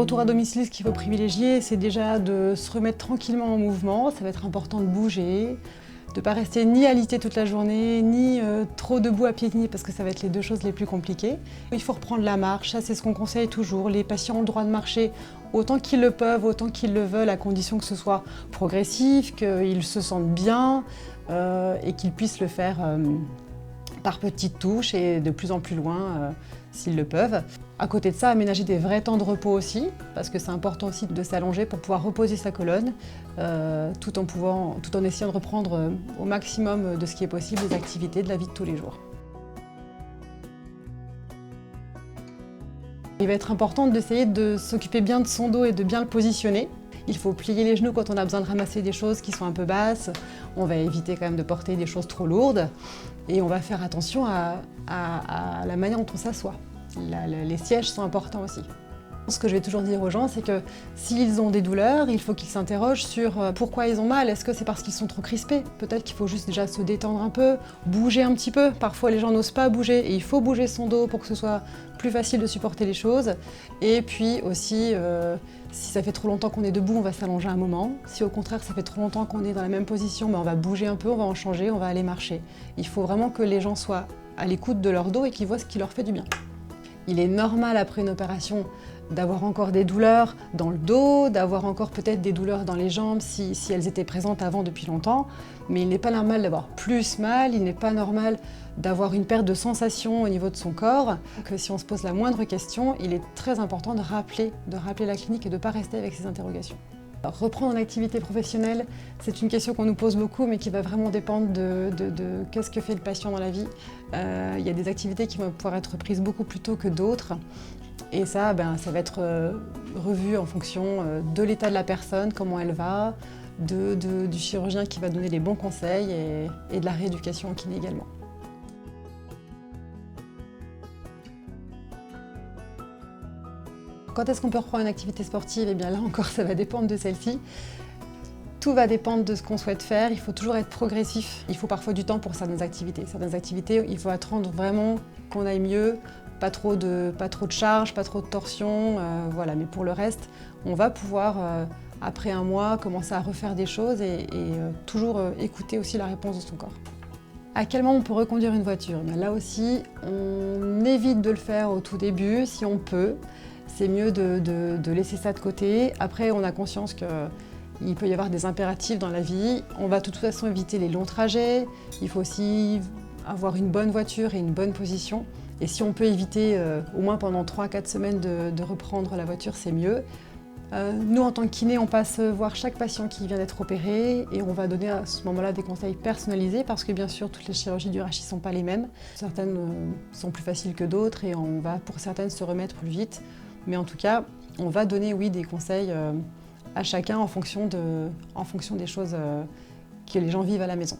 retour à domicile, ce qu'il faut privilégier, c'est déjà de se remettre tranquillement en mouvement. Ça va être important de bouger, de ne pas rester ni alité toute la journée, ni trop debout à piétiner, parce que ça va être les deux choses les plus compliquées. Il faut reprendre la marche, ça c'est ce qu'on conseille toujours. Les patients ont le droit de marcher autant qu'ils le peuvent, autant qu'ils le veulent, à condition que ce soit progressif, qu'ils se sentent bien et qu'ils puissent le faire par petites touches et de plus en plus loin s'ils le peuvent. À côté de ça, aménager des vrais temps de repos aussi, parce que c'est important aussi de s'allonger pour pouvoir reposer sa colonne, tout en essayant de reprendre au maximum de ce qui est possible les activités de la vie de tous les jours. Il va être important d'essayer de s'occuper bien de son dos et de bien le positionner. Il faut plier les genoux quand on a besoin de ramasser des choses qui sont un peu basses. On va éviter quand même de porter des choses trop lourdes. Et on va faire attention à la manière dont on s'assoit. Les sièges sont importants aussi. Ce que je vais toujours dire aux gens, c'est que s'ils ont des douleurs, il faut qu'ils s'interrogent sur pourquoi ils ont mal. Est-ce que c'est parce qu'ils sont trop crispés? Peut-être qu'il faut juste déjà se détendre un peu, bouger un petit peu. Parfois les gens n'osent pas bouger et il faut bouger son dos pour que ce soit plus facile de supporter les choses. Et puis aussi, si ça fait trop longtemps qu'on est debout, on va s'allonger un moment. Si au contraire ça fait trop longtemps qu'on est dans la même position, on va bouger un peu, on va en changer, on va aller marcher. Il faut vraiment que les gens soient à l'écoute de leur dos et qu'ils voient ce qui leur fait du bien. Il est normal après une opération d'avoir encore des douleurs dans le dos, d'avoir encore peut-être des douleurs dans les jambes si elles étaient présentes avant depuis longtemps, mais il n'est pas normal d'avoir plus mal, il n'est pas normal d'avoir une perte de sensation au niveau de son corps. Donc, si on se pose la moindre question, il est très important de rappeler la clinique et de ne pas rester avec ces interrogations. Alors, reprendre une activité professionnelle, c'est une question qu'on nous pose beaucoup, mais qui va vraiment dépendre de qu'est-ce que fait le patient dans la vie. Il y a des activités qui vont pouvoir être prises beaucoup plus tôt que d'autres. Et ça, ça va être revu en fonction de l'état de la personne, comment elle va, du chirurgien qui va donner les bons conseils et de la rééducation en kiné également. Quand est-ce qu'on peut reprendre une activité sportive? Eh bien là encore, ça va dépendre de celle-ci. Tout va dépendre de ce qu'on souhaite faire. Il faut toujours être progressif. Il faut parfois du temps pour certaines activités. Certaines activités, il faut attendre vraiment qu'on aille mieux. Pas trop de charge, pas trop de torsion, voilà. Mais pour le reste, on va pouvoir, après un mois, commencer à refaire des choses et toujours écouter aussi la réponse de son corps. À quel moment on peut reconduire une voiture? Là aussi, on évite de le faire au tout début, si on peut. C'est mieux de laisser ça de côté. Après, on a conscience qu'il peut y avoir des impératifs dans la vie. On va de toute façon éviter les longs trajets. Il faut aussi avoir une bonne voiture et une bonne position. Et si on peut éviter, au moins pendant 3-4 semaines, de reprendre la voiture, c'est mieux. Nous, en tant que kiné, on passe voir chaque patient qui vient d'être opéré et on va donner à ce moment-là des conseils personnalisés parce que bien sûr, toutes les chirurgies du rachis ne sont pas les mêmes. Certaines sont plus faciles que d'autres et on va pour certaines se remettre plus vite. Mais en tout cas, on va donner, oui, des conseils à chacun en fonction des choses que les gens vivent à la maison.